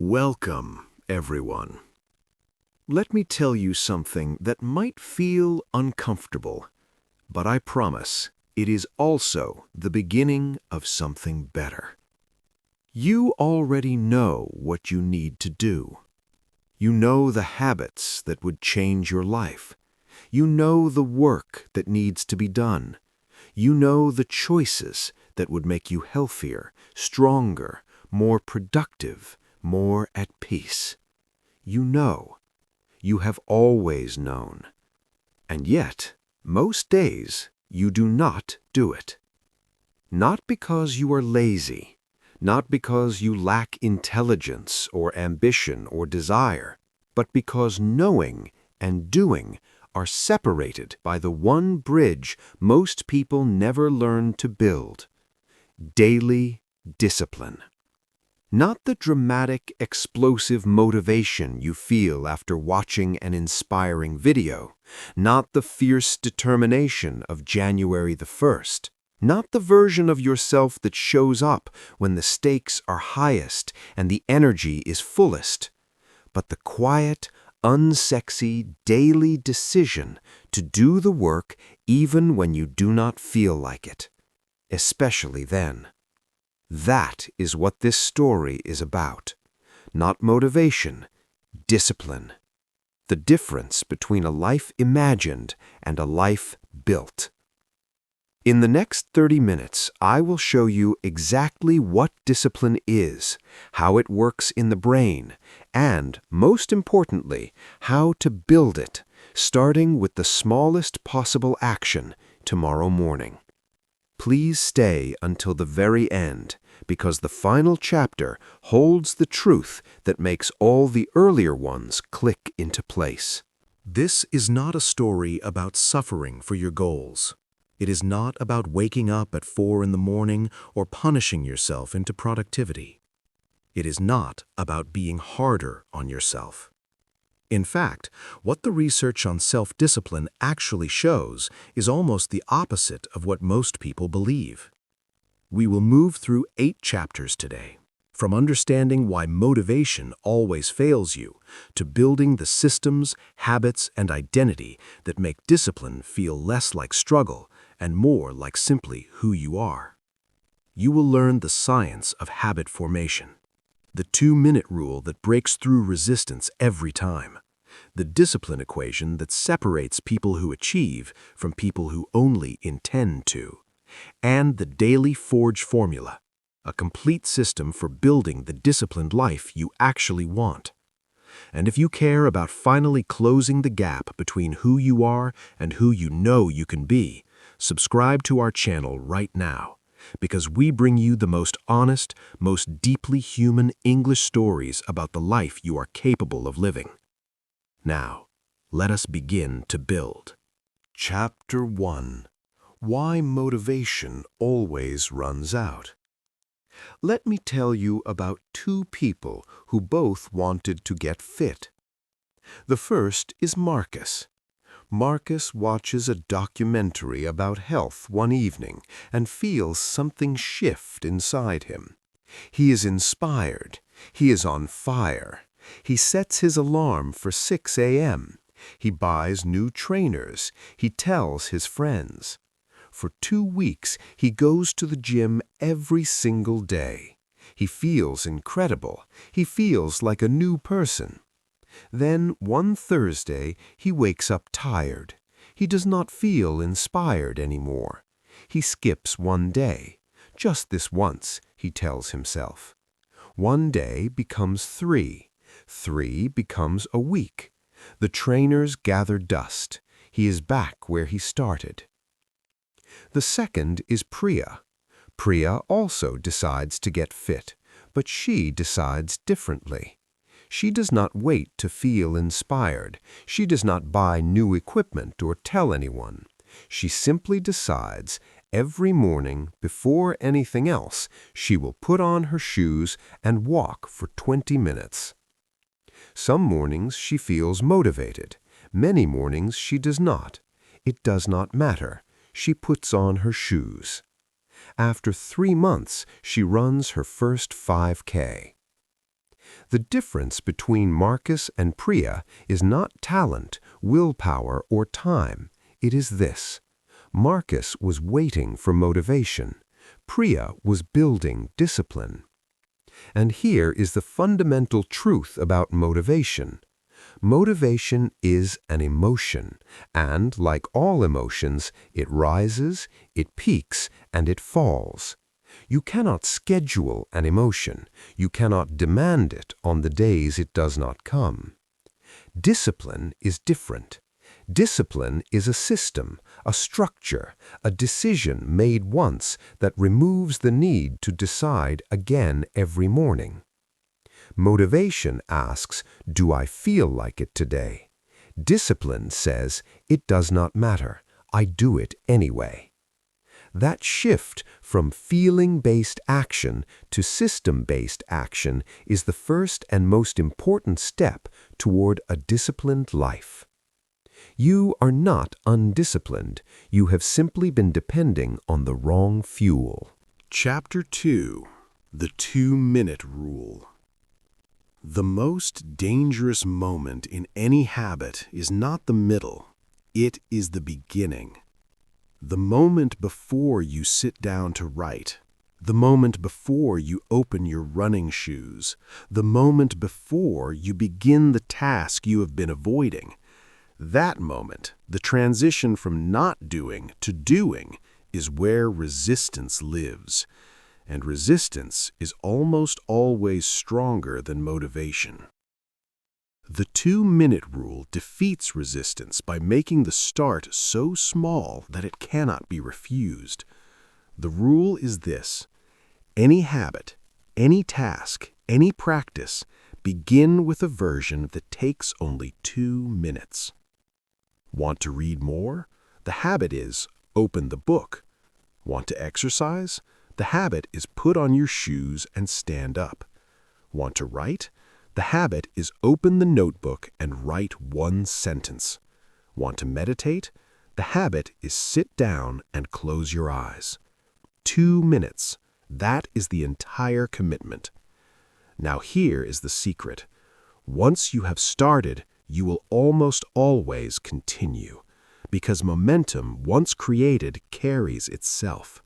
Welcome, everyone. Let me tell you something that might feel uncomfortable, but I promise it is also the beginning of something better. You already know what you need to do. You know the habits that would change your life. You know the work that needs to be done. You know the choices that would make you healthier, stronger, more productive, more at peace. You know. You have always known. And yet, most days, you do not do it. Not because you are lazy, not because you lack intelligence or ambition or desire, but because knowing and doing are separated by the one bridge most people never learn to build: daily discipline. Not the dramatic, explosive motivation you feel after watching an inspiring video, not the fierce determination of January the 1st, not the version of yourself that shows up when the stakes are highest and the energy is fullest, but the quiet, unsexy, daily decision to do the work even when you do not feel like it, especially then. That is what this story is about. Not motivation, discipline. The difference between a life imagined and a life built. In the next 30 minutes, I will show you exactly what discipline is, how it works in the brain, and, most importantly, how to build it, starting with the smallest possible action tomorrow morning. Please stay until the very end, because the final chapter holds the truth that makes all the earlier ones click into place. This is not a story about suffering for your goals. It is not about waking up at 4 in the morning or punishing yourself into productivity. It is not about being harder on yourself. In fact, what the research on self-discipline actually shows is almost the opposite of what most people believe. We will move through 8 chapters today, from understanding why motivation always fails you, to building the systems, habits, and identity that make discipline feel less like struggle and more like simply who you are. You will learn the science of habit formation, the 2-minute rule that breaks through resistance every time, the discipline equation that separates people who achieve from people who only intend to, and the Daily Forge formula, a complete system for building the disciplined life you actually want. And if you care about finally closing the gap between who you are and who you know you can be, subscribe to our channel right now, because we bring you the most honest, most deeply human English stories about the life you are capable of living. Now, let us begin to build. Chapter 1. Why motivation always runs out. Let me tell you about 2 people who both wanted to get fit. The first is Marcus. Marcus watches a documentary about health one evening and feels something shift inside him. He is inspired. He is on fire. He sets his alarm for 6 a.m. He buys new trainers. He tells his friends. For 2 weeks, he goes to the gym every single day. He feels incredible. He feels like a new person. Then, one Thursday, he wakes up tired. He does not feel inspired anymore. He skips one day. Just this once, he tells himself. One day becomes 3. 3 becomes a week. The trainers gather dust. He is back where he started. The second is Priya. Priya also decides to get fit, but she decides differently. She does not wait to feel inspired. She does not buy new equipment or tell anyone. She simply decides every morning, before anything else, she will put on her shoes and walk for 20 minutes. Some mornings she feels motivated. Many mornings she does not. It does not matter. She puts on her shoes. After 3 months, she runs her first 5K. The difference between Marcus and Priya is not talent, willpower, or time. It is this. Marcus was waiting for motivation. Priya was building discipline. And here is the fundamental truth about motivation. Motivation is an emotion, and like all emotions, it rises, it peaks, and it falls. You cannot schedule an emotion. You cannot demand it on the days it does not come. Discipline is different. Discipline is a system, a structure, a decision made once that removes the need to decide again every morning. Motivation asks, do I feel like it today? Discipline says, it does not matter. I do it anyway. That shift from feeling-based action to system-based action is the first and most important step toward a disciplined life. You are not undisciplined. You have simply been depending on the wrong fuel. Chapter 2. The 2-minute rule. The most dangerous moment in any habit is not the middle. It is the beginning. The moment before you sit down to write, the moment before you open your running shoes, the moment before you begin the task you have been avoiding. That moment, the transition from not doing to doing, is where resistance lives. And resistance is almost always stronger than motivation. The 2-minute rule defeats resistance by making the start so small that it cannot be refused. The rule is this: any habit, any task, any practice, begin with a version that takes only 2 minutes. Want to read more? The habit is open the book. Want to exercise? The habit is put on your shoes and stand up. Want to write? The habit is open the notebook and write 1 sentence. Want to meditate? The habit is sit down and close your eyes. 2 minutes. That is the entire commitment. Now here is the secret. Once you have started, you will almost always continue, because momentum, once created, carries itself.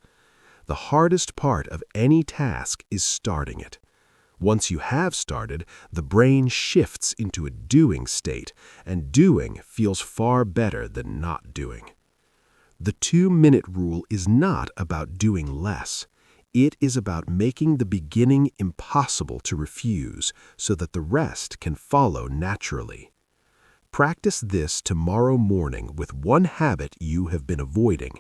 The hardest part of any task is starting it. Once you have started, the brain shifts into a doing state, and doing feels far better than not doing. The 2-minute rule is not about doing less. It is about making the beginning impossible to refuse so that the rest can follow naturally. Practice this tomorrow morning with one habit you have been avoiding.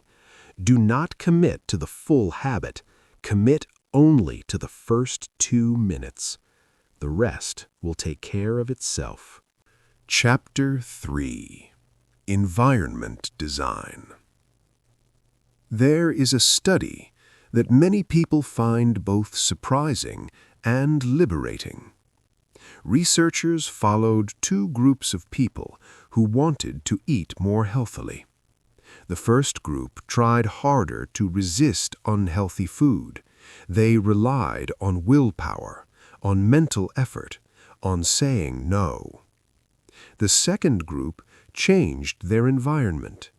Do not commit to the full habit. Commit only to the first 2 minutes. The rest will take care of itself. Chapter 3. Environment Design. There is a study that many people find both surprising and liberating. Researchers followed 2 groups of people who wanted to eat more healthily. The first group tried harder to resist unhealthy food. They relied on willpower, on mental effort, on saying no. The second group changed their environment.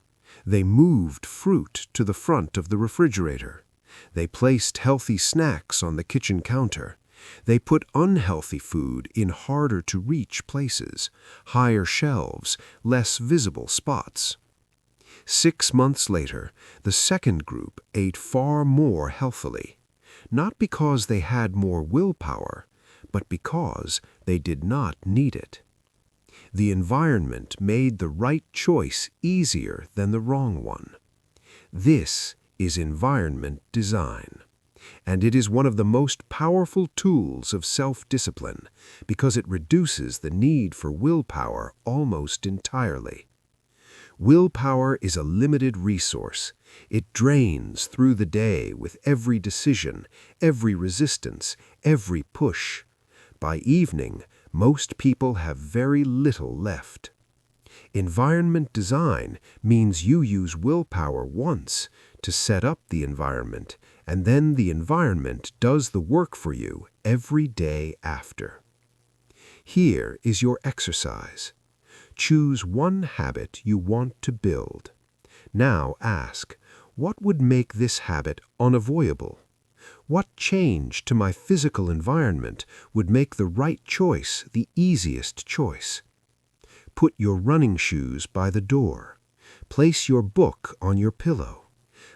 They moved fruit to the front of the refrigerator. They placed healthy snacks on the kitchen counter. They put unhealthy food in harder-to-reach places, higher shelves, less visible spots. 6 months later, the second group ate far more healthily, not because they had more willpower, but because they did not need it. The environment made the right choice easier than the wrong one. This is environment design. And it is one of the most powerful tools of self-discipline because it reduces the need for willpower almost entirely. Willpower is a limited resource. It drains through the day with every decision, every resistance, every push. By evening, most people have very little left. Environment design means you use willpower once to set up the environment, and then the environment does the work for you every day after. Here is your exercise. Choose one habit you want to build. Now ask, what would make this habit unavoidable? What change to my physical environment would make the right choice the easiest choice? Put your running shoes by the door. Place your book on your pillow.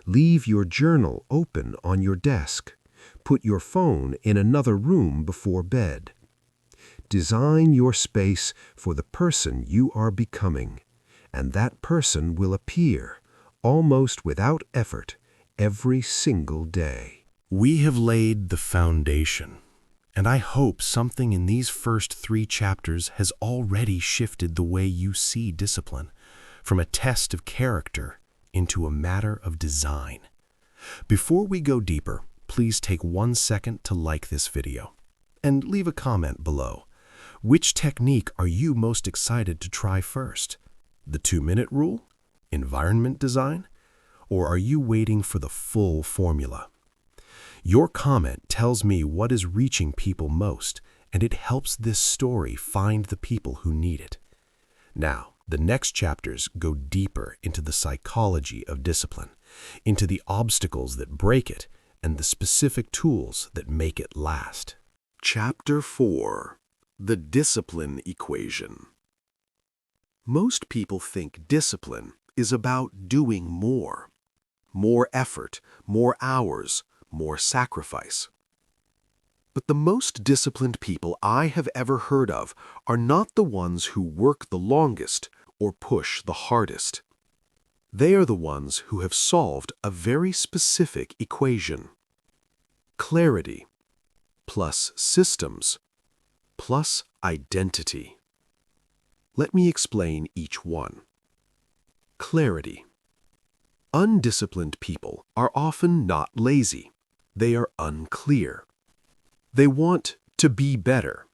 Leave your journal open on your desk. Put your phone in another room before bed. Design your space for the person you are becoming, and that person will appear, almost without effort, every single day. We have laid the foundation, and I hope something in these first 3 chapters has already shifted the way you see discipline, from a test of character into a matter of design. Before we go deeper, please take 1 second to like this video and leave a comment below. Which technique are you most excited to try first? The 2-minute rule? Environment design? Or are you waiting for the full formula? Your comment tells me what is reaching people most, and it helps this story find the people who need it. Now, the next chapters go deeper into the psychology of discipline, into the obstacles that break it, and the specific tools that make it last. Chapter 4: The Discipline Equation. Most people think discipline is about doing more. More effort, more hours, more sacrifice. But the most disciplined people I have ever heard of are not the ones who work the longest or push the hardest. They are the ones who have solved a very specific equation. Clarity plus systems plus identity. Let me explain each one. Clarity. Undisciplined people are often not lazy. They are unclear. They want to be better,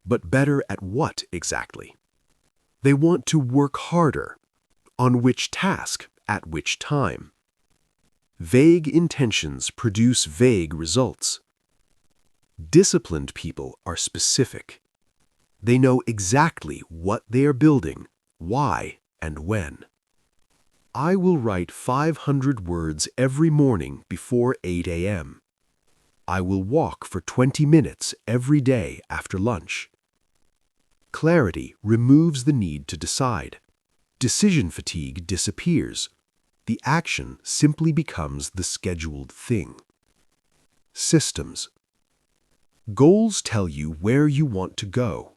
but better at what exactly? They want to work harder. On which task, at which time? Vague intentions produce vague results. Disciplined people are specific. They know exactly what they are building, why, and when. I will write 500 words every morning before 8 a.m. I will walk for 20 minutes every day after lunch. Clarity removes the need to decide. Decision fatigue disappears. The action simply becomes the scheduled thing. Systems. Goals tell you where you want to go.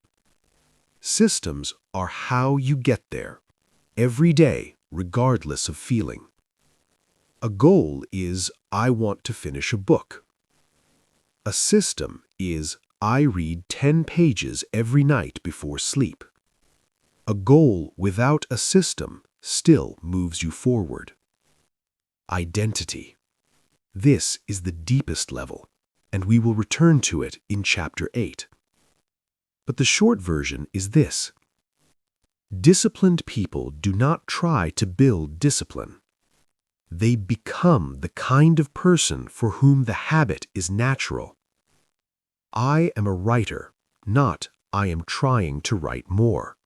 Systems are how you get there, every day, regardless of feeling. A goal is, I want to finish a book. A system is, I read 10 pages every night before sleep. A goal without a system still moves you forward. Identity. This is the deepest level, and we will return to it in Chapter 8. But the short version is this. Disciplined people do not try to build discipline. They become the kind of person for whom the habit is natural. I am a writer, not I am trying to write more.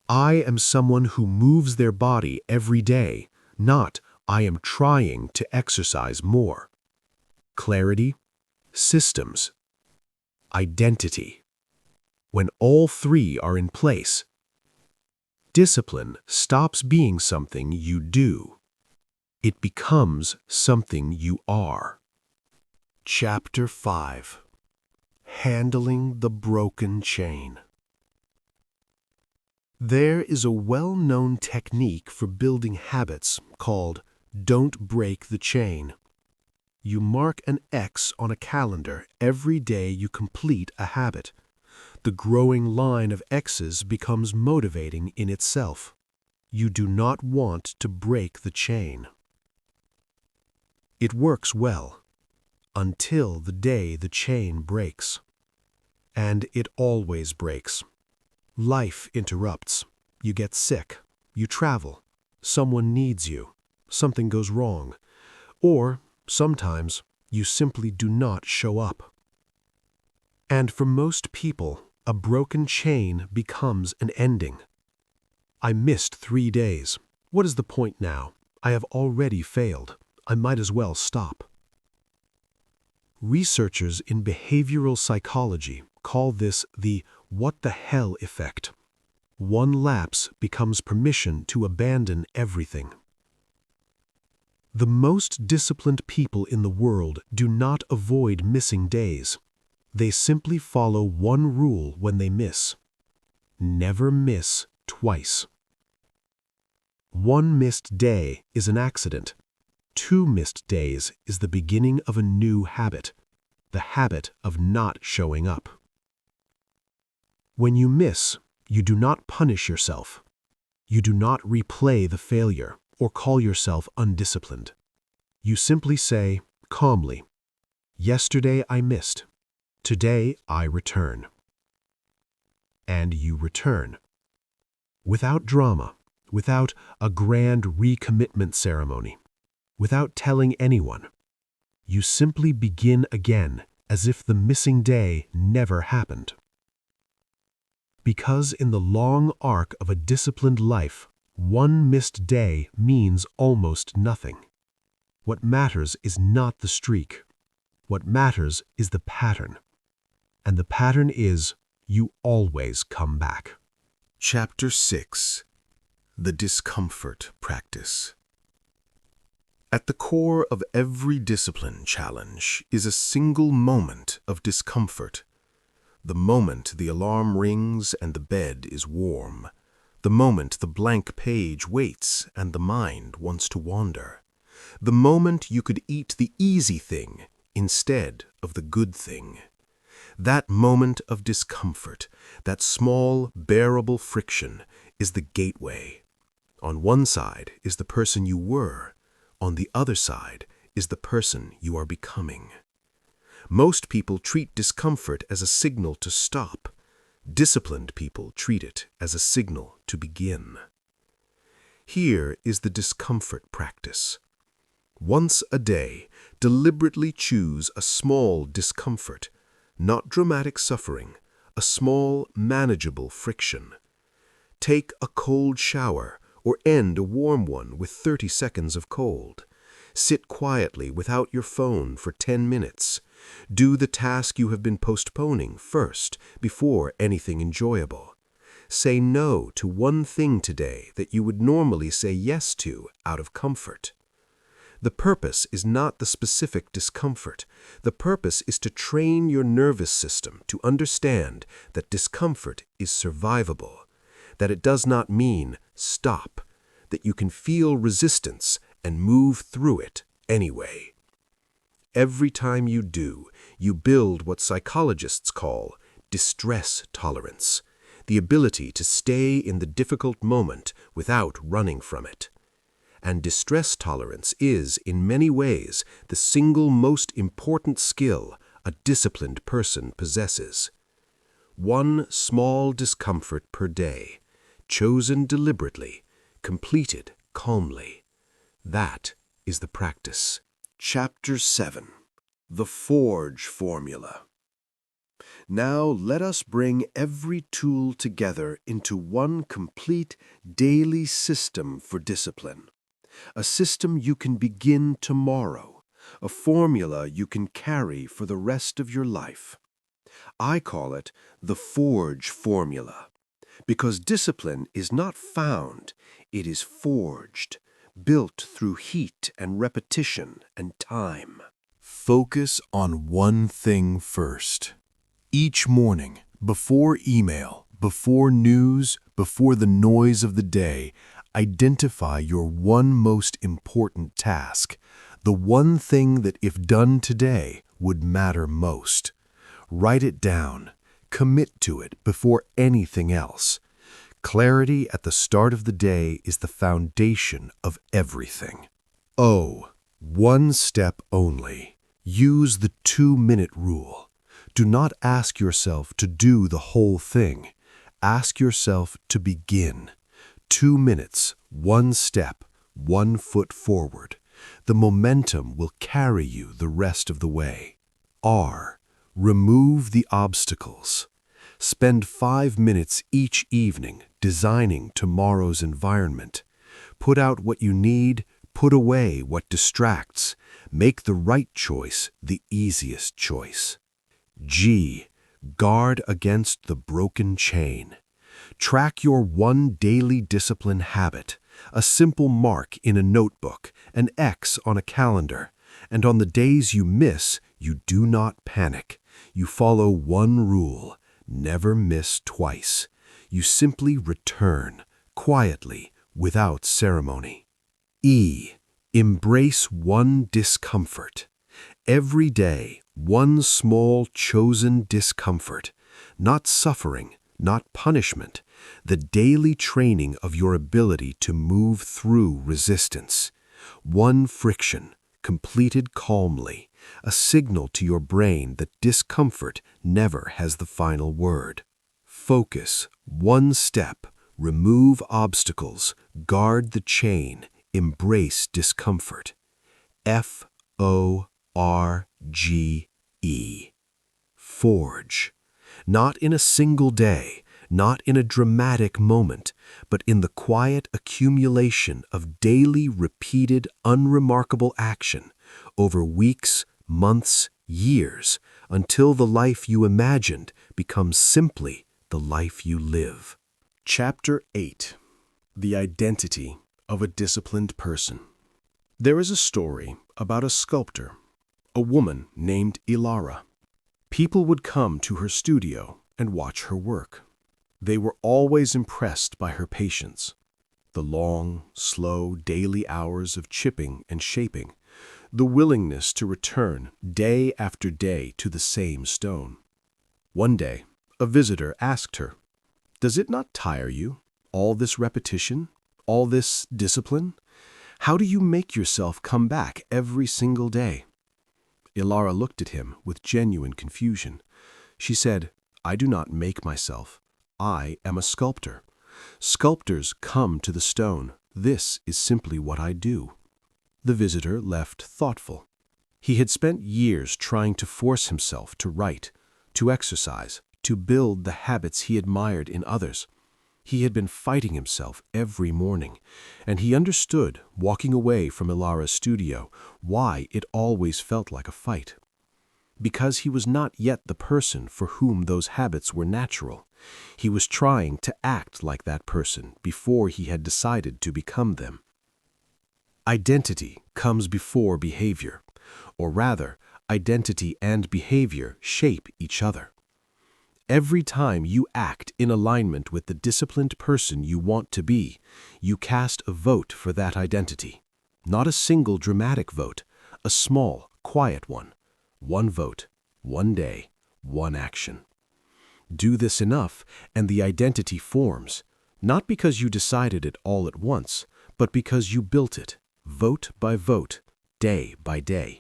I am someone who moves their body every day, not I am trying to exercise more. Clarity, systems, identity. When all 3 are in place, discipline stops being something you do. It becomes something you are. Chapter 5: Handling the Broken Chain. There is a well-known technique for building habits called "Don't break the chain." You mark an X on a calendar every day you complete a habit. The growing line of X's becomes motivating in itself. You do not want to break the chain. It works well, until the day the chain breaks. And it always breaks. Life interrupts. You get sick. You travel. Someone needs you. Something goes wrong. Or, sometimes, you simply do not show up. And for most people, A broken chain becomes an ending. I missed 3 days. What is the point now? I have already failed. I might as well stop. Researchers in behavioral psychology call this the "what the hell" effect. One lapse becomes permission to abandon everything. The most disciplined people in the world do not avoid missing days. They simply follow one rule when they miss. Never miss twice. 1 missed day is an accident. 2 missed days is the beginning of a new habit, the habit of not showing up. When you miss, you do not punish yourself. You do not replay the failure or call yourself undisciplined. You simply say, calmly, "Yesterday I missed. Today I return." And you return. Without drama, without a grand recommitment ceremony, without telling anyone. You simply begin again as if the missing day never happened. Because in the long arc of a disciplined life, 1 missed day means almost nothing. What matters is not the streak. What matters is the pattern. And the pattern is you always come back. Chapter 6. The Discomfort Practice. At the core of every discipline challenge is a single moment of discomfort. The moment the alarm rings and the bed is warm. The moment the blank page waits and the mind wants to wander. The moment you could eat the easy thing instead of the good thing. That moment of discomfort, that small, bearable friction, is the gateway. On one side is the person you were. On the other side is the person you are becoming. Most people treat discomfort as a signal to stop. Disciplined people treat it as a signal to begin. Here is the discomfort practice. Once a day, deliberately choose a small discomfort, not dramatic suffering, a small, manageable friction. Take a cold shower or end a warm one with 30 seconds of cold. Sit quietly without your phone for 10 minutes. Do the task you have been postponing first before anything enjoyable. Say no to one thing today that you would normally say yes to out of comfort. The purpose is not the specific discomfort. The purpose is to train your nervous system to understand that discomfort is survivable, that it does not mean stop, that you can feel resistance and move through it anyway. Every time you do, you build what psychologists call distress tolerance, the ability to stay in the difficult moment without running from it. And distress tolerance is, in many ways, the single most important skill a disciplined person possesses. 1 small discomfort per day, chosen deliberately, completed calmly. That is the practice. Chapter 7. The Forge Formula. Now let us bring every tool together into one complete daily system for discipline. A system you can begin tomorrow, a formula you can carry for the rest of your life. I call it the Forge Formula, because discipline is not found, it is forged, built through heat and repetition and time. Focus on one thing first. Each morning, before email, before news, before the noise of the day, identify your one most important task, the one thing that if done today would matter most. Write it down. Commit to it before anything else. Clarity at the start of the day is the foundation of everything. Oh, 1 step only. Use the 2-minute rule. Do not ask yourself to do the whole thing. Ask yourself to begin. 2 minutes, 1 step, 1 foot forward. The momentum will carry you the rest of the way. R. Remove the obstacles. Spend 5 minutes each evening designing tomorrow's environment. Put out what you need, put away what distracts. Make the right choice the easiest choice. G. Guard against the broken chain. Track your one daily discipline habit, a simple mark in a notebook, an X on a calendar. And on the days you miss, you do not panic. You follow one rule: never miss twice. You simply return, quietly, without ceremony. E. Embrace one discomfort. Every day, one small chosen discomfort. Not suffering, not punishment. The daily training of your ability to move through resistance. One friction, completed calmly. A signal to your brain that discomfort never has the final word. Focus, one step, remove obstacles, guard the chain, embrace discomfort. Forge. Forge. Not in a single day, not in a dramatic moment, but in the quiet accumulation of daily repeated unremarkable action over weeks, months, years, until the life you imagined becomes simply the life you live. Chapter 8. The Identity of a Disciplined Person. There is a story about a sculptor, a woman named Ilara. People would come to her studio and watch her work. They were always impressed by her patience, the long, slow daily hours of chipping and shaping, the willingness to return day after day to the same stone. One day, a visitor asked her, "Does it not tire you, all this repetition, all this discipline? How do you make yourself come back every single day?" Ilara looked at him with genuine confusion. She said, "I do not make myself. I am a sculptor. Sculptors come to the stone. This is simply what I do." The visitor left thoughtful. He had spent years trying to force himself to write, to exercise, to build the habits he admired in others. He had been fighting himself every morning, and he understood, walking away from Ilara's studio, why it always felt like a fight. Because he was not yet the person for whom those habits were natural. He was trying to act like that person before he had decided to become them. Identity comes before behavior, or rather, identity and behavior shape each other. Every time you act in alignment with the disciplined person you want to be, you cast a vote for that identity. Not a single dramatic vote, a small, quiet one. One vote, one day, one action. Do this enough, and the identity forms, not because you decided it all at once, but because you built it, vote by vote, day by day.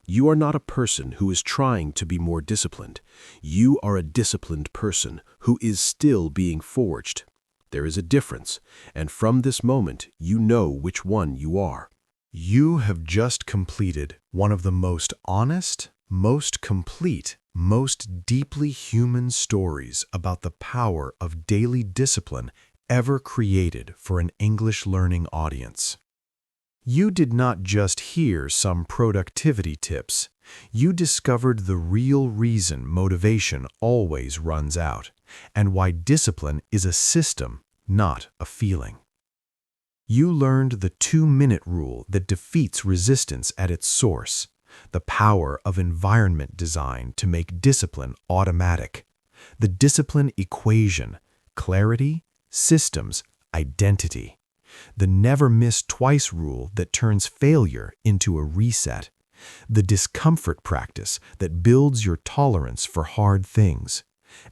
You are not a person who is trying to be more disciplined. You are a disciplined person who is still being forged. There is a difference, and from this moment you know which one you are. You have just completed one of the most honest, most complete, most deeply human stories about the power of daily discipline ever created for an English learning audience. You did not just hear some productivity tips. You discovered the real reason motivation always runs out, and why discipline is a system, not a feeling. You learned the 2-minute rule that defeats resistance at its source, the power of environment design to make discipline automatic, the discipline equation, clarity, systems, identity. The never miss twice rule that turns failure into a reset, the discomfort practice that builds your tolerance for hard things,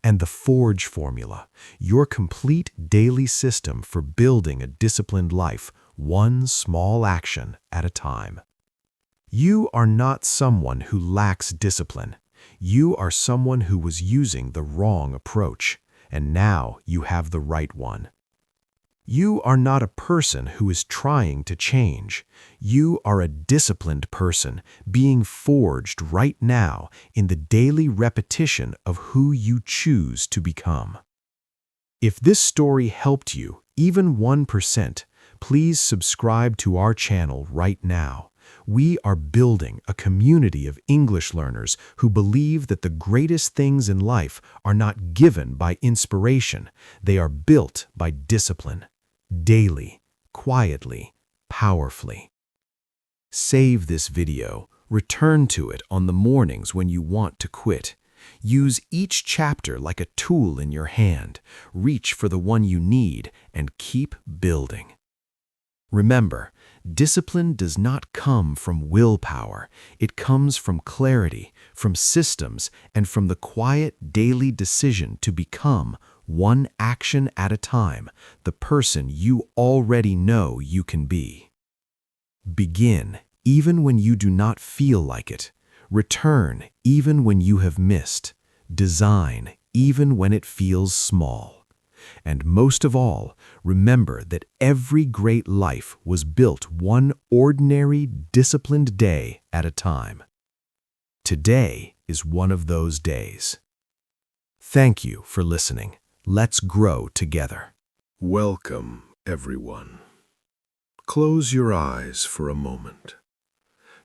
and the Forge formula, your complete daily system for building a disciplined life, one small action at a time. You are not someone who lacks discipline. You are someone who was using the wrong approach, and now you have the right one. You are not a person who is trying to change. You are a disciplined person being forged right now in the daily repetition of who you choose to become. If this story helped you, even 1%, please subscribe to our channel right now. We are building a community of English learners who believe that the greatest things in life are not given by inspiration, they are built by discipline. Daily, quietly, powerfully. Save this video, return to it on the mornings when you want to quit. Use each chapter like a tool in your hand. Reach for the one you need and keep building. Remember, discipline does not come from willpower. It comes from clarity, from systems, and from the quiet daily decision to become, one action at a time, the person you already know you can be. Begin even when you do not feel like it. Return even when you have missed. Design even when it feels small. And most of all, remember that every great life was built one ordinary, disciplined day at a time. Today is one of those days. Thank you for listening. Let's grow together. Welcome, everyone. Close your eyes for a moment.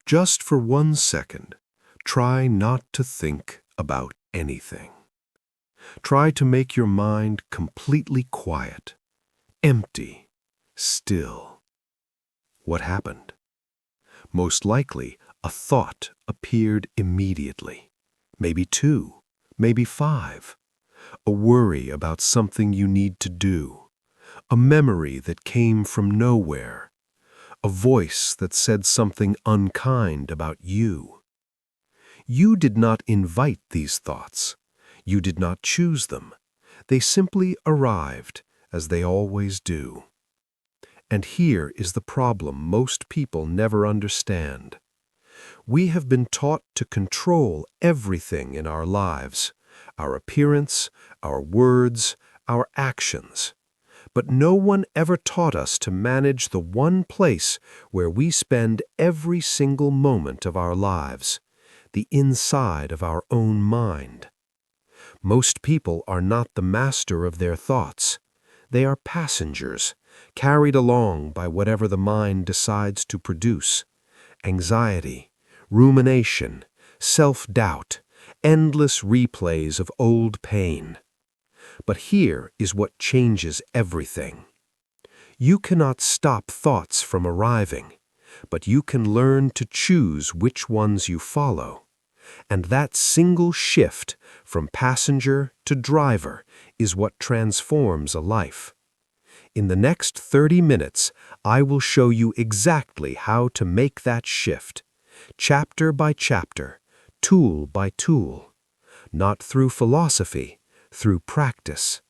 Just for 1 second, try not to think about anything. Try to make your mind completely quiet, empty, still. What happened? Most likely, a thought appeared immediately. Maybe 2, maybe 5. A worry about something you need to do. A memory that came from nowhere. A voice that said something unkind about you. You did not invite these thoughts. You did not choose them. They simply arrived, as they always do. And here is the problem most people never understand. We have been taught to control everything in our lives, our appearance, our words, our actions. But no one ever taught us to manage the one place where we spend every single moment of our lives, the inside of our own mind. Most people are not the master of their thoughts. They are passengers, carried along by whatever the mind decides to produce. Anxiety, rumination, self-doubt, endless replays of old pain. But here is what changes everything. You cannot stop thoughts from arriving, but you can learn to choose which ones you follow. And that single shift from passenger to driver is what transforms a life. In the next 30 minutes, I will show you exactly how to make that shift, chapter by chapter, tool by tool, not through philosophy, through practice.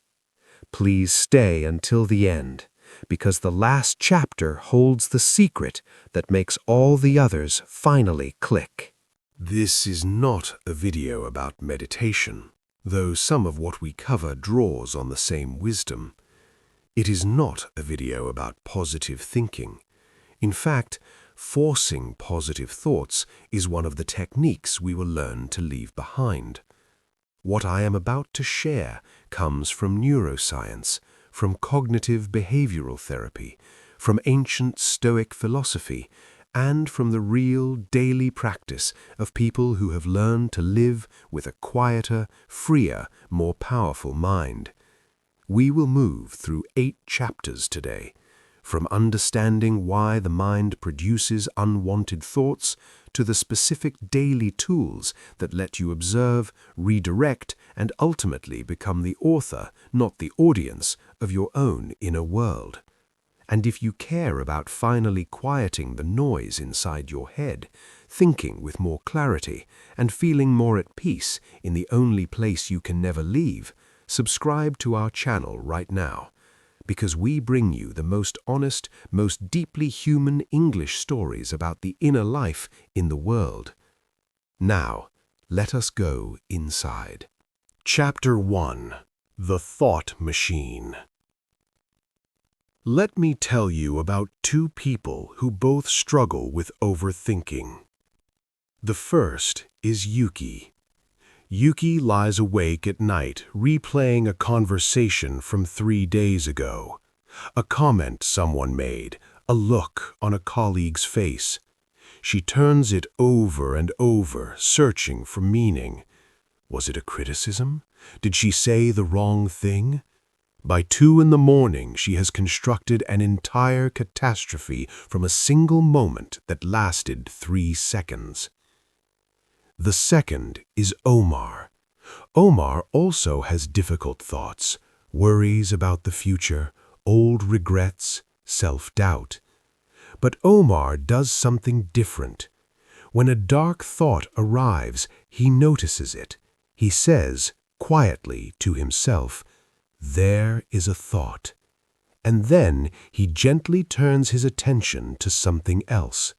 Please stay until the end, because the last chapter holds the secret that makes all the others finally click. This is not a video about meditation, though some of what we cover draws on the same wisdom. It is not a video about positive thinking. In fact, forcing positive thoughts is one of the techniques we will learn to leave behind. What I am about to share comes from neuroscience, from cognitive behavioral therapy, from ancient Stoic philosophy, and from the real daily practice of people who have learned to live with a quieter, freer, more powerful mind. We will move through 8 chapters today, from understanding why the mind produces unwanted thoughts to the specific daily tools that let you observe, redirect, and ultimately become the author, not the audience, of your own inner world. And if you care about finally quieting the noise inside your head, thinking with more clarity, and feeling more at peace in the only place you can never leave, subscribe to our channel right now, because we bring you the most honest, most deeply human English stories about the inner life in the world. Now, let us go inside. Chapter 1: The Thought Machine. Let me tell you about two people who both struggle with overthinking. The first is Yuki. Yuki lies awake at night replaying a conversation from 3 days ago. A comment someone made, a look on a colleague's face. She turns it over and over, searching for meaning. Was it a criticism? Did she say the wrong thing? By 2 in the morning, she has constructed an entire catastrophe from a single moment that lasted 3 seconds. The second is Omar. Omar also has difficult thoughts, worries about the future, old regrets, self-doubt. But Omar does something different. When a dark thought arrives, he notices it. He says, quietly to himself, "There is a thought." And then he gently turns his attention to something else.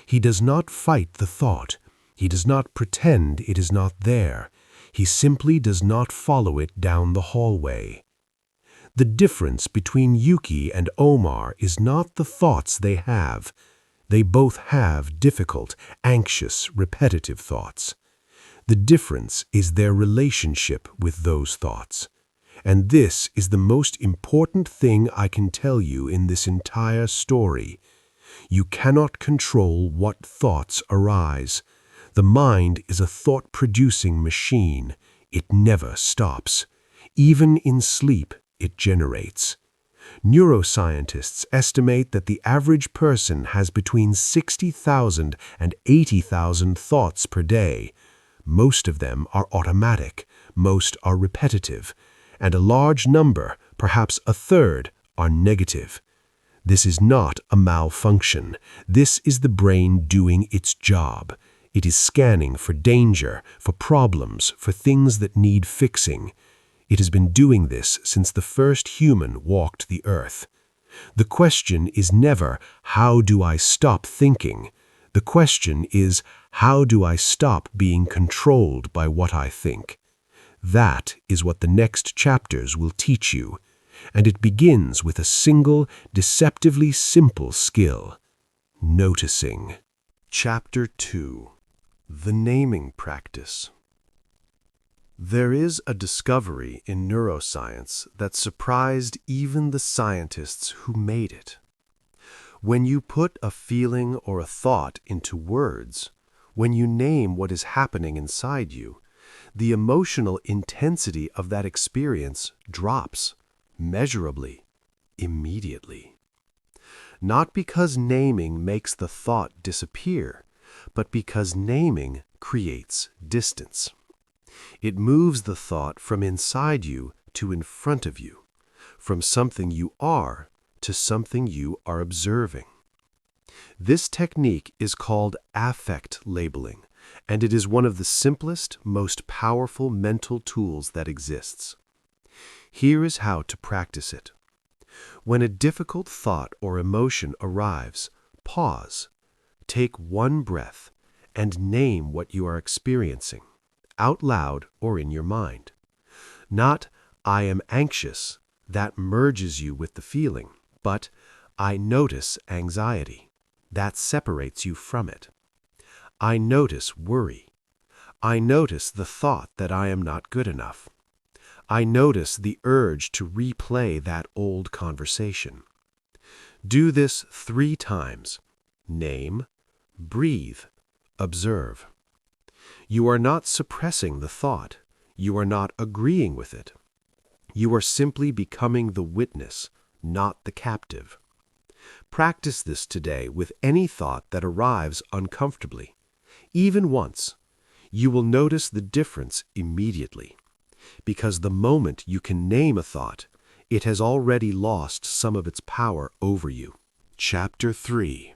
He does not fight the thought. He does not pretend it is not there. He simply does not follow it down the hallway. The difference between Yuki and Omar is not the thoughts they have. They both have difficult, anxious, repetitive thoughts. The difference is their relationship with those thoughts. And this is the most important thing I can tell you in this entire story. You cannot control what thoughts arise. The mind is a thought-producing machine. It never stops. Even in sleep, it generates. Neuroscientists estimate that the average person has between 60,000 and 80,000 thoughts per day. Most of them are automatic, most are repetitive, and a large number, perhaps a third, are negative. This is not a malfunction. This is the brain doing its job. It is scanning for danger, for problems, for things that need fixing. It has been doing this since the first human walked the earth. The question is never, how do I stop thinking? The question is, how do I stop being controlled by what I think? That is what the next chapters will teach you, and it begins with a single, deceptively simple skill: noticing. Chapter 2. The Naming Practice. There is a discovery in neuroscience that surprised even the scientists who made it. When you put a feeling or a thought into words, when you name what is happening inside you, the emotional intensity of that experience drops measurably, immediately. Not because naming makes the thought disappear, but because naming creates distance. It moves the thought from inside you to in front of you, from something you are to something you are observing. This technique is called affect labeling, and it is one of the simplest, most powerful mental tools that exists. Here is how to practice it. When a difficult thought or emotion arrives, pause, take one breath, and name what you are experiencing, out loud or in your mind. Not, "I am anxious," that merges you with the feeling, but "I notice anxiety," that separates you from it. I notice worry. I notice the thought that I am not good enough. I notice the urge to replay that old conversation. Do this 3 times. Name, breathe, observe. You are not suppressing the thought. You are not agreeing with it. You are simply becoming the witness, not the captive. Practice this today with any thought that arrives uncomfortably. Even once, you will notice the difference immediately. Because the moment you can name a thought, it has already lost some of its power over you. Chapter 3.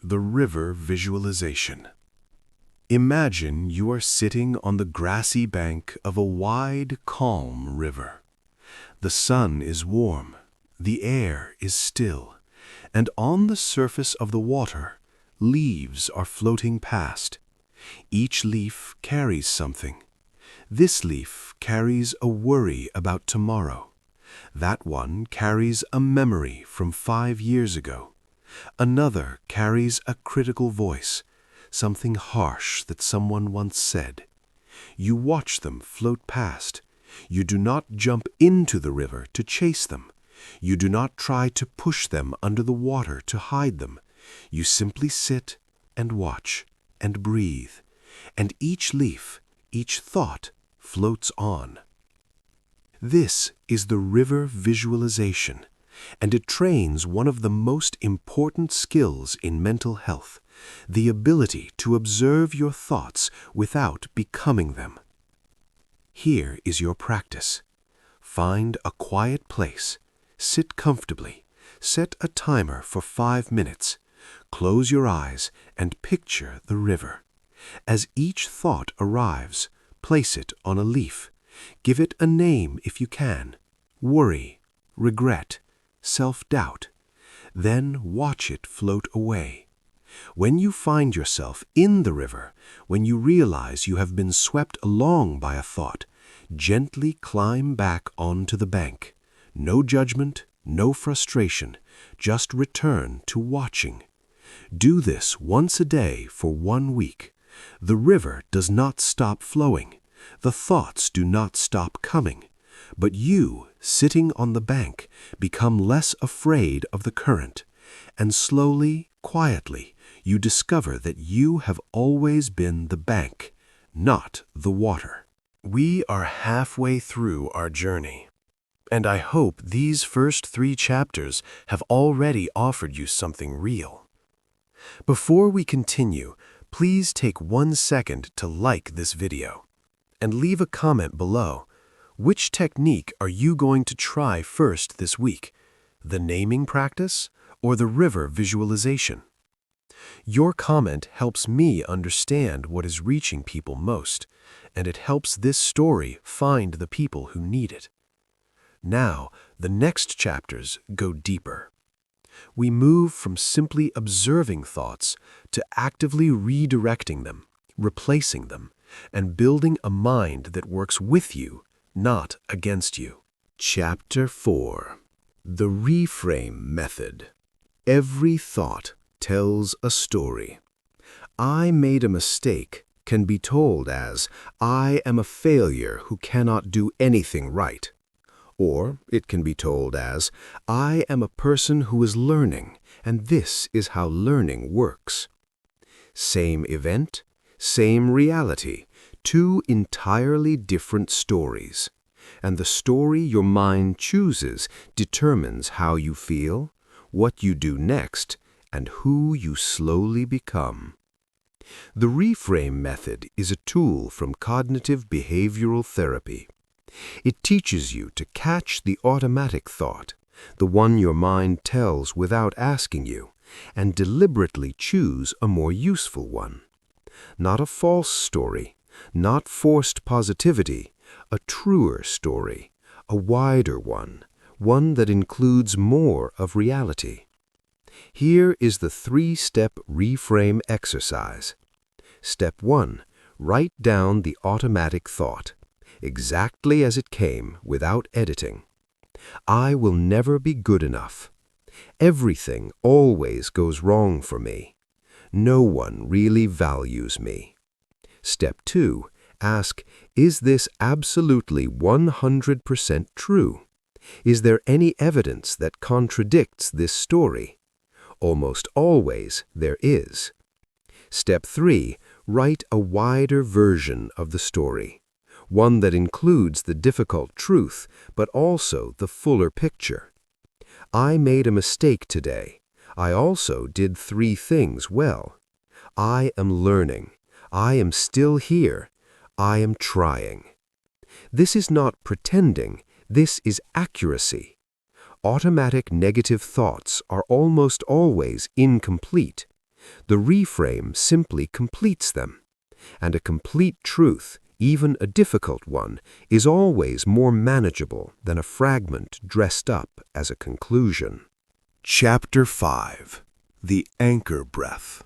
The River Visualization. Imagine you are sitting on the grassy bank of a wide, calm river. The sun is warm, the air is still, and on the surface of the water, leaves are floating past. Each leaf carries something. This leaf carries a worry about tomorrow. That one carries a memory from 5 years ago. Another carries a critical voice, something harsh that someone once said. You watch them float past. You do not jump into the river to chase them. You do not try to push them under the water to hide them. You simply sit and watch and breathe, and each leaf, each thought floats on. This is the river visualization, and it trains one of the most important skills in mental health, the ability to observe your thoughts without becoming them. Here is your practice. Find a quiet place, sit comfortably, set a timer for 5 minutes, close your eyes and picture the river. As each thought arrives, place it on a leaf. Give it a name if you can: worry, regret, self-doubt. Then watch it float away. When you find yourself in the river, when you realize you have been swept along by a thought, gently climb back onto the bank. No judgment, no frustration, just return to watching. Do this once a day for 1 week. The river does not stop flowing. The thoughts do not stop coming. But you, sitting on the bank, become less afraid of the current. And slowly, quietly, you discover that you have always been the bank, not the water. We are halfway through our journey, and I hope these first 3 chapters have already offered you something real. Before we continue, please take 1 second to like this video and leave a comment below. Which technique are you going to try first this week? The naming practice or the river visualization? Your comment helps me understand what is reaching people most, and it helps this story find the people who need it. Now, the next chapters go deeper. We move from simply observing thoughts to actively redirecting them, replacing them, and building a mind that works with you, not against you. Chapter 4. The Reframe Method. Every thought tells a story. I made a mistake can be told as, I am a failure who cannot do anything right. Or it can be told as, I am a person who is learning, and this is how learning works. Same event, same reality, 2 entirely different stories. And the story your mind chooses determines how you feel, what you do next, and who you slowly become. The reframe method is a tool from cognitive behavioral therapy. It teaches you to catch the automatic thought, the one your mind tells without asking you, and deliberately choose a more useful one. Not a false story, not forced positivity, a truer story, a wider one that includes more of reality. Here is the 3-step reframe exercise. Step 1. Write down the automatic thought, exactly as it came, without editing. I will never be good enough. Everything always goes wrong for me. No one really values me. Step 2. Ask, is this absolutely 100% true? Is there any evidence that contradicts this story? Almost always there is. Step 3. Write a wider version of the story, one that includes the difficult truth, but also the fuller picture. I made a mistake today. I also did 3 things well. I am learning. I am still here. I am trying. This is not pretending. This is accuracy. Automatic negative thoughts are almost always incomplete. The reframe simply completes them. And a complete truth, even a difficult one, is always more manageable than a fragment dressed up as a conclusion. Chapter 5. The Anchor Breath.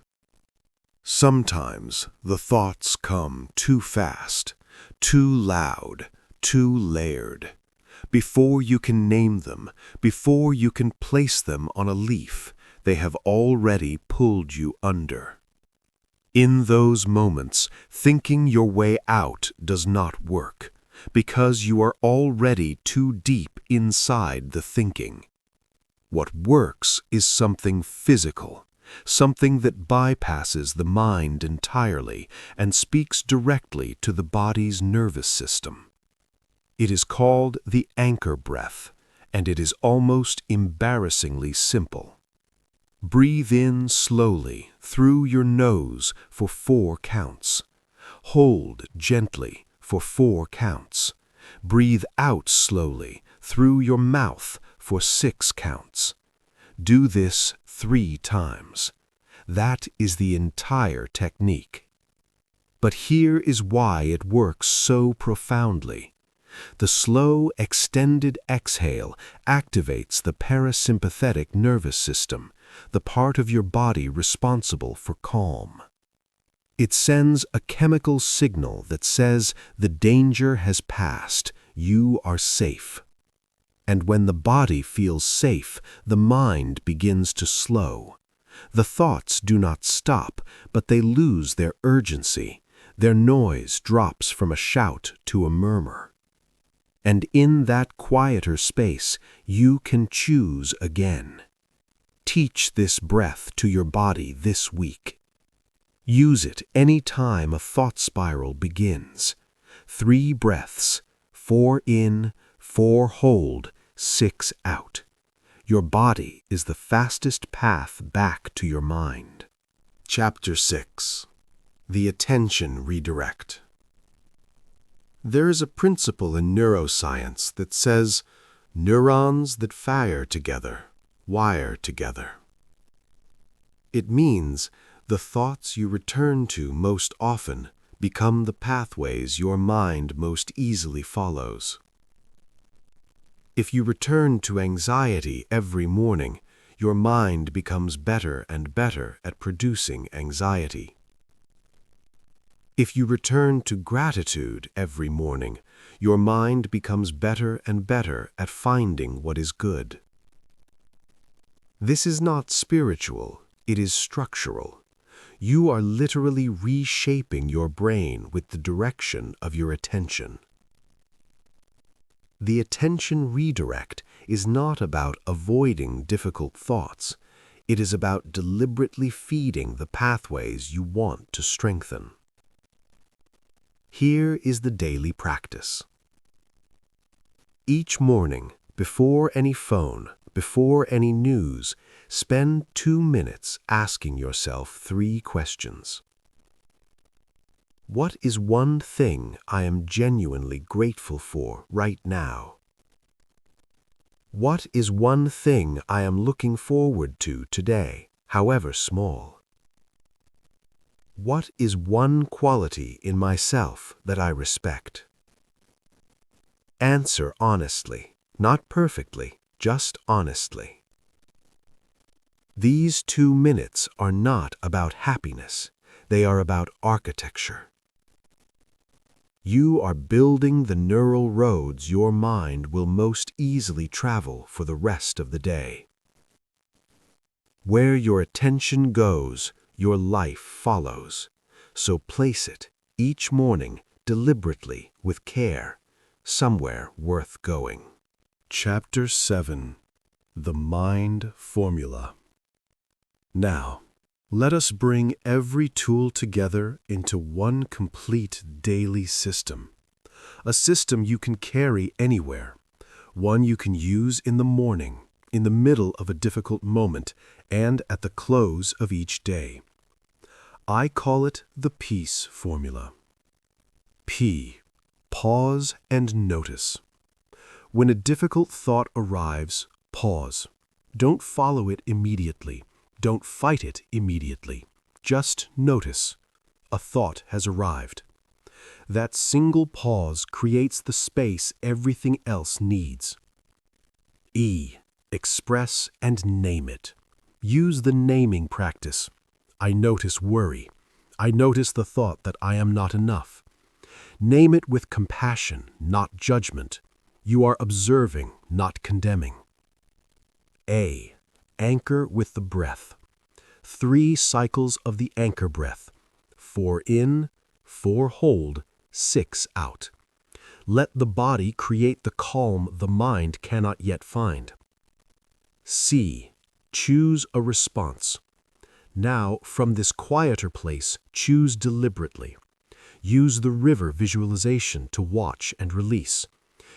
Sometimes the thoughts come too fast, too loud, too layered. Before you can name them, before you can place them on a leaf, they have already pulled you under. In those moments, thinking your way out does not work, because you are already too deep inside the thinking. What works is something physical, something that bypasses the mind entirely and speaks directly to the body's nervous system. It is called the anchor breath, and it is almost embarrassingly simple. Breathe in slowly through your nose for 4 counts. Hold gently for 4 counts. Breathe out slowly through your mouth for 6 counts. Do this 3 times. That is the entire technique. But here is why it works so profoundly. The slow, extended exhale activates the parasympathetic nervous system, the part of your body responsible for calm. It sends a chemical signal that says the danger has passed, you are safe. And when the body feels safe, the mind begins to slow. The thoughts do not stop, but they lose their urgency. Their noise drops from a shout to a murmur. And in that quieter space, you can choose again. Teach this breath to your body this week. Use it any time a thought spiral begins. 3 breaths, 4 in, 4 hold, 6 out. Your body is the fastest path back to your mind. Chapter 6. The Attention Redirect. There is a principle in neuroscience that says, neurons that fire together, wire together. It means the thoughts you return to most often become the pathways your mind most easily follows. If you return to anxiety every morning, your mind becomes better and better at producing anxiety. If you return to gratitude every morning, your mind becomes better and better at finding what is good. This is not spiritual, it is structural. You are literally reshaping your brain with the direction of your attention. The attention redirect is not about avoiding difficult thoughts. It is about deliberately feeding the pathways you want to strengthen. Here is the daily practice. Each morning, before any phone, before any news, spend 2 minutes asking yourself 3 questions. What is one thing I am genuinely grateful for right now? What is one thing I am looking forward to today, however small? What is one quality in myself that I respect? Answer honestly, not perfectly, just honestly. These 2 minutes are not about happiness, they are about architecture. You are building the neural roads your mind will most easily travel for the rest of the day. Where your attention goes, your life follows. So place it, each morning, deliberately, with care, somewhere worth going. Chapter 7. The Mind Formula. Now, let us bring every tool together into one complete daily system. A system you can carry anywhere. One you can use in the morning, in the middle of a difficult moment, and at the close of each day. I call it the Peace Formula. P. Pause and notice. When a difficult thought arrives, pause. Don't follow it immediately. Don't fight it immediately. Just notice. A thought has arrived. That single pause creates the space everything else needs. E. Express and name it. Use the naming practice. I notice worry. I notice the thought that I am not enough. Name it with compassion, not judgment. You are observing, not condemning. A. Anchor with the breath. 3 cycles of the anchor breath. 4 in, 4 hold, 6 out. Let the body create the calm the mind cannot yet find. C. Choose a response. Now, from this quieter place, choose deliberately. Use the river visualization to watch and release.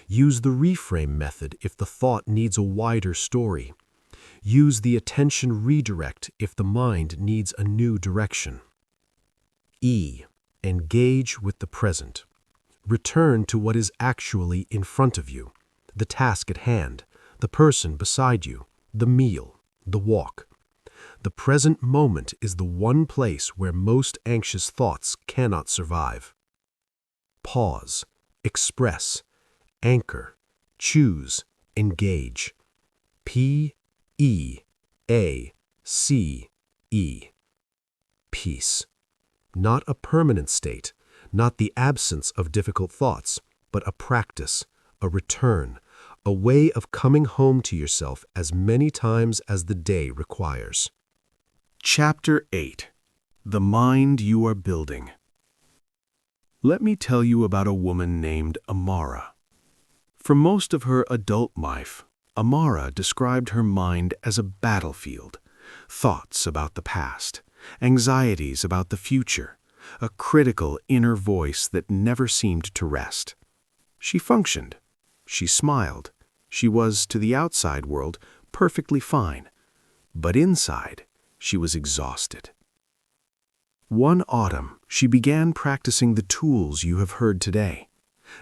Use the reframe method if the thought needs a wider story. Use the attention redirect if the mind needs a new direction. E. Engage with the present. Return to what is actually in front of you, the task at hand, the person beside you, the meal, the walk. The present moment is the one place where most anxious thoughts cannot survive. Pause, express, anchor, choose, engage. P-E-A-C-E. Peace. Not a permanent state, not the absence of difficult thoughts, but a practice, a return, a way of coming home to yourself as many times as the day requires. Chapter 8. The Mind You Are Building. Let me tell you about a woman named Amara. For most of her adult life, Amara described her mind as a battlefield. Thoughts about the past, anxieties about the future, a critical inner voice that never seemed to rest. She functioned. She smiled. She was, to the outside world, perfectly fine. But inside, she was exhausted. One autumn, she began practicing the tools you have heard today.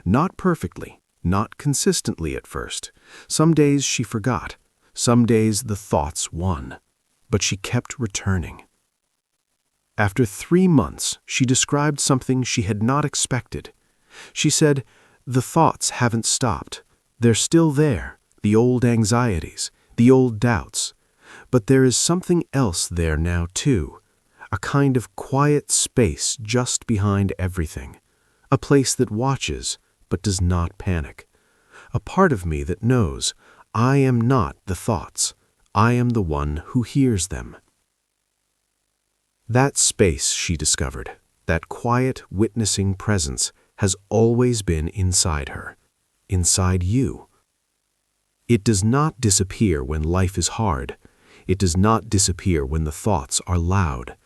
Not perfectly, not consistently at first. Some days she forgot. Some days the thoughts won. But she kept returning. After 3 months, she described something she had not expected. She said, "The thoughts haven't stopped. They're still there, the old anxieties, the old doubts. But there is something else there now, too. A kind of quiet space just behind everything. A place that watches, but does not panic. A part of me that knows I am not the thoughts. I am the one who hears them." That space, she discovered, that quiet, witnessing presence, has always been inside her, inside you. It does not disappear when life is hard. It does not disappear when the thoughts are loud.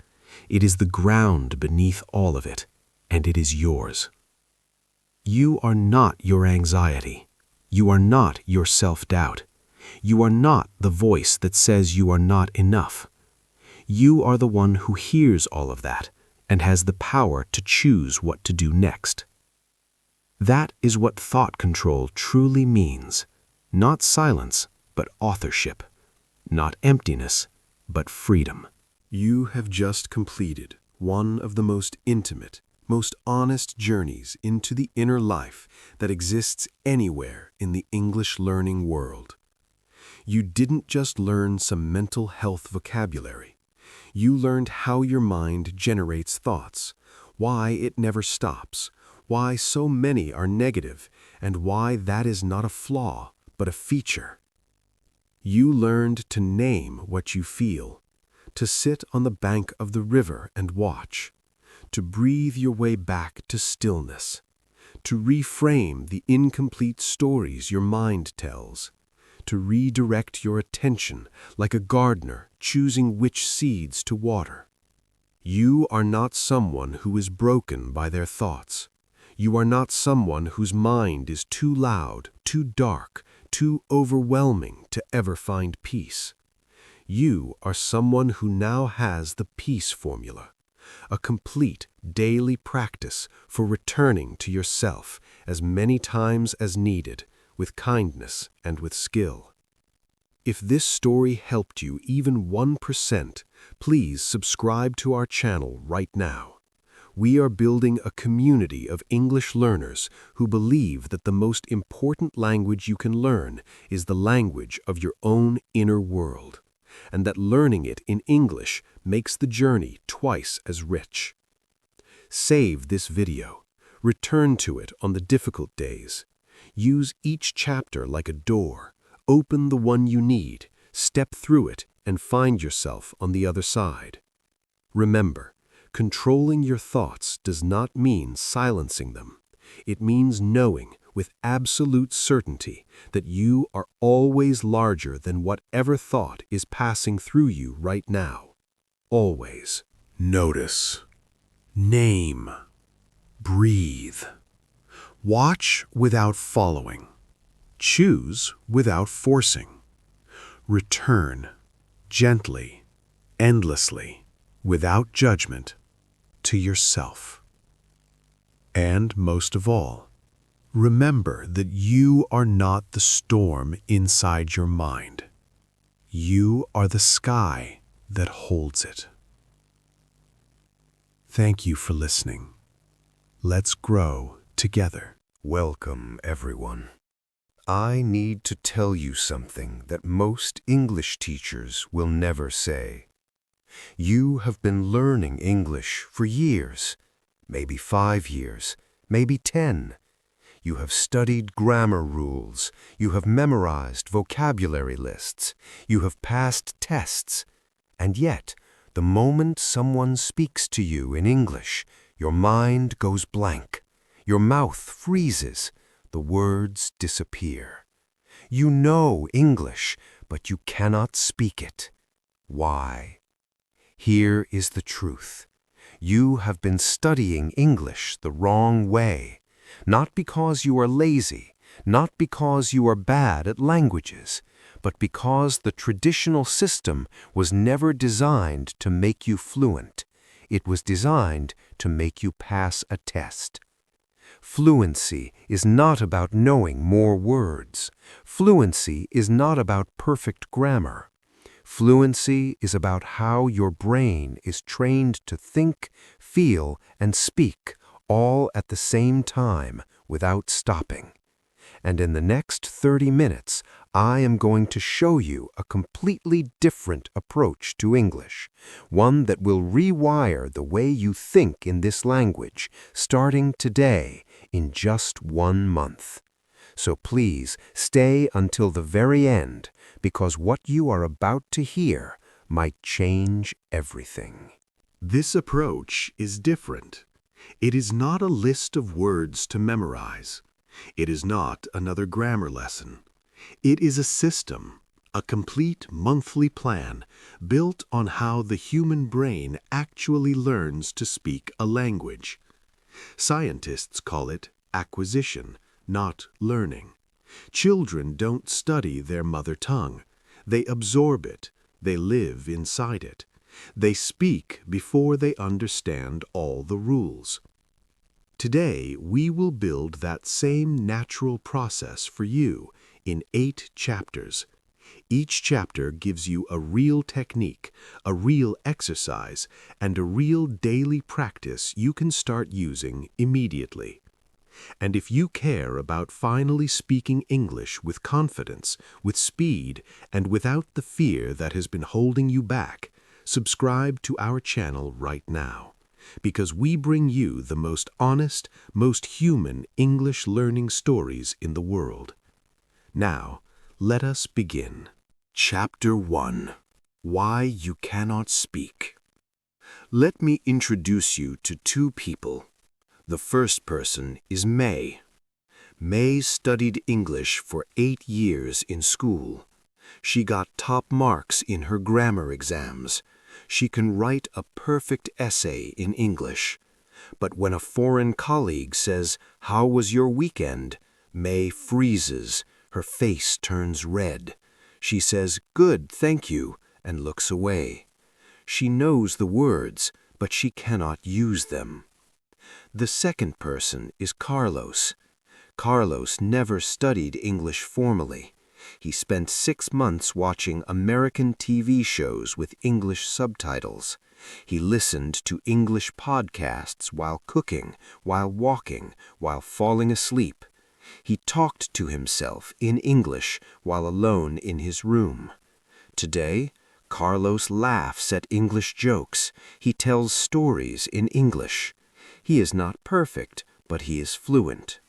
It is the ground beneath all of it, and it is yours. You are not your anxiety. You are not your self-doubt. You are not the voice that says you are not enough. You are the one who hears all of that and has the power to choose what to do next. That is what thought control truly means. Not silence, but authorship. Not emptiness, but freedom. You have just completed one of the most intimate, most honest journeys into the inner life that exists anywhere in the English learning world. You didn't just learn some mental health vocabulary. You learned how your mind generates thoughts, why it never stops, why so many are negative, and why that is not a flaw, but a feature. You learned to name what you feel, to sit on the bank of the river and watch, to breathe your way back to stillness, to reframe the incomplete stories your mind tells, to redirect your attention like a gardener choosing which seeds to water. You are not someone who is broken by their thoughts. You are not someone whose mind is too loud, too dark, too overwhelming to ever find peace. You are someone who now has the peace formula, a complete daily practice for returning to yourself as many times as needed, with kindness and with skill. If this story helped you even 1%, please subscribe to our channel right now. We are building a community of English learners who believe that the most important language you can learn is the language of your own inner world, and that learning it in English makes the journey twice as rich. Save this video. Return to it on the difficult days. Use each chapter like a door. Open the one you need, step through it, and find yourself on the other side. Remember, controlling your thoughts does not mean silencing them. It means knowing with absolute certainty that you are always larger than whatever thought is passing through you right now. Always. Notice. Name. Breathe. Watch without following. Choose without forcing. Return gently, endlessly, without judgment, to yourself. And most of all, remember that you are not the storm inside your mind. You are the sky that holds it. Thank you for listening. Let's grow together. Welcome, everyone. I need to tell you something that most English teachers will never say. You have been learning English for years, maybe 5 years, maybe 10. You have studied grammar rules, you have memorized vocabulary lists, you have passed tests, and yet, the moment someone speaks to you in English, your mind goes blank, your mouth freezes, the words disappear. You know English, but you cannot speak it. Why? Here is the truth. You have been studying English the wrong way, not because you are lazy, not because you are bad at languages, but because the traditional system was never designed to make you fluent. It was designed to make you pass a test. Fluency is not about knowing more words. Fluency is not about perfect grammar. Fluency is about how your brain is trained to think, feel, and speak all at the same time without stopping. And in the next 30 minutes, I am going to show you a completely different approach to English, one that will rewire the way you think in this language, starting today, in just 1 month. So please stay until the very end, because what you are about to hear might change everything. This approach is different. It is not a list of words to memorize. It is not another grammar lesson. It is a system, a complete monthly plan built on how the human brain actually learns to speak a language. Scientists call it acquisition, not learning. Children don't study their mother tongue. They absorb it. They live inside it. They speak before they understand all the rules. Today, we will build that same natural process for you in 8 chapters. Each chapter gives you a real technique, a real exercise, and a real daily practice you can start using immediately. And if you care about finally speaking English with confidence, with speed, and without the fear that has been holding you back, subscribe to our channel right now, because we bring you the most honest, most human English learning stories in the world. Now, let us begin. Chapter 1. Why You Cannot Speak. Let me introduce you to 2 people. The first person is May. May studied English for 8 years in school. She got top marks in her grammar exams. She can write a perfect essay in English. But when a foreign colleague says, "How was your weekend?" May freezes. Her face turns red. She says, "Good, thank you," and looks away. She knows the words, but she cannot use them. The second person is Carlos. Carlos never studied English formally. He spent 6 months watching American TV shows with English subtitles. He listened to English podcasts while cooking, while walking, while falling asleep. He talked to himself in English while alone in his room. Today, Carlos laughs at English jokes. He tells stories in English. He is not perfect, but he is fluent.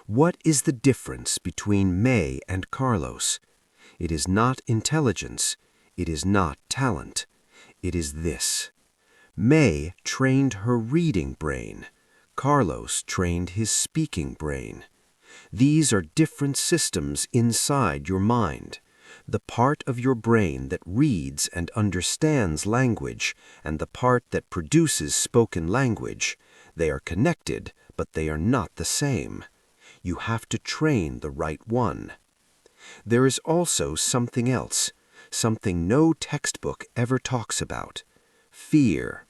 What is the difference between May and Carlos? It is not intelligence. It is not talent. It is this. May trained her reading brain. Carlos trained his speaking brain. These are different systems inside your mind. The part of your brain that reads and understands language and the part that produces spoken language, they are connected, but they are not the same. You have to train the right one. There is also something else, something no textbook ever talks about: fear.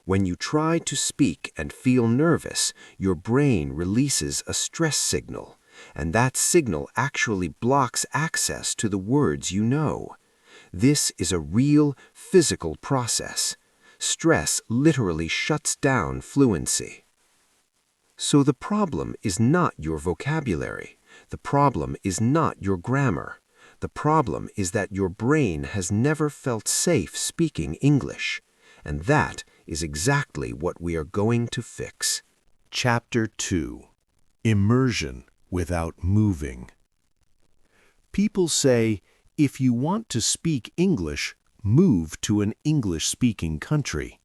When you try to speak and feel nervous, your brain releases a stress signal, and that signal actually blocks access to the words you know. This is a real physical process. Stress literally shuts down fluency. So the problem is not your vocabulary. The problem is not your grammar. The problem is that your brain has never felt safe speaking English. And that is exactly what we are going to fix. Chapter 2. Immersion without moving. People say, if you want to speak English, move to an English-speaking country.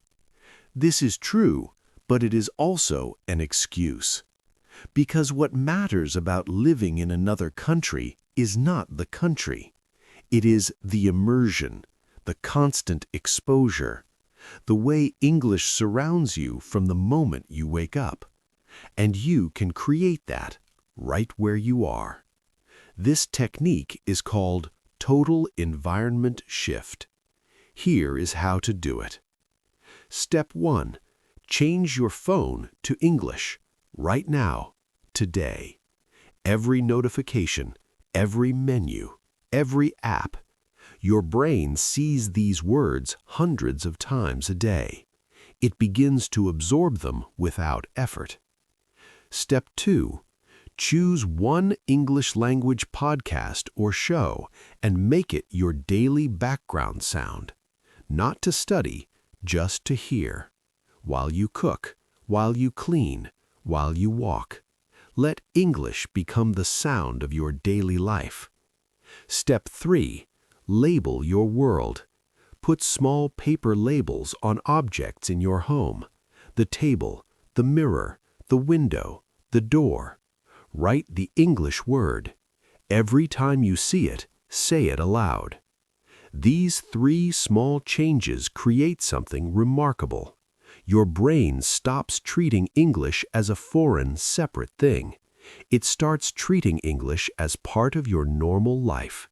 This is true, but it is also an excuse. Because what matters about living in another country is not the country. It is the immersion, the constant exposure, the way English surrounds you from the moment you wake up. And you can create that right where you are. This technique is called total environment shift. Here is how to do it. Step 1. Change your phone to English right now, today. Every notification, every menu, every app. Your brain sees these words hundreds of times a day. It begins to absorb them without effort. Step 2. Choose one English language podcast or show and make it your daily background sound. Not to study, just to hear. While you cook, while you clean, while you walk. Let English become the sound of your daily life. Step 3. Label your world. Put small paper labels on objects in your home: the table, the mirror, the window, the door. Write the English word. Every time you see it, say it aloud. These 3 small changes create something remarkable. Your brain stops treating English as a foreign, separate thing. It starts treating English as part of your normal life.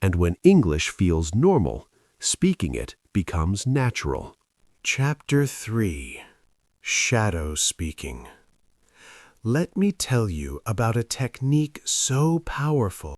And when English feels normal, speaking it becomes natural. Chapter 3. Shadow Speaking. Let me tell you about a technique so powerful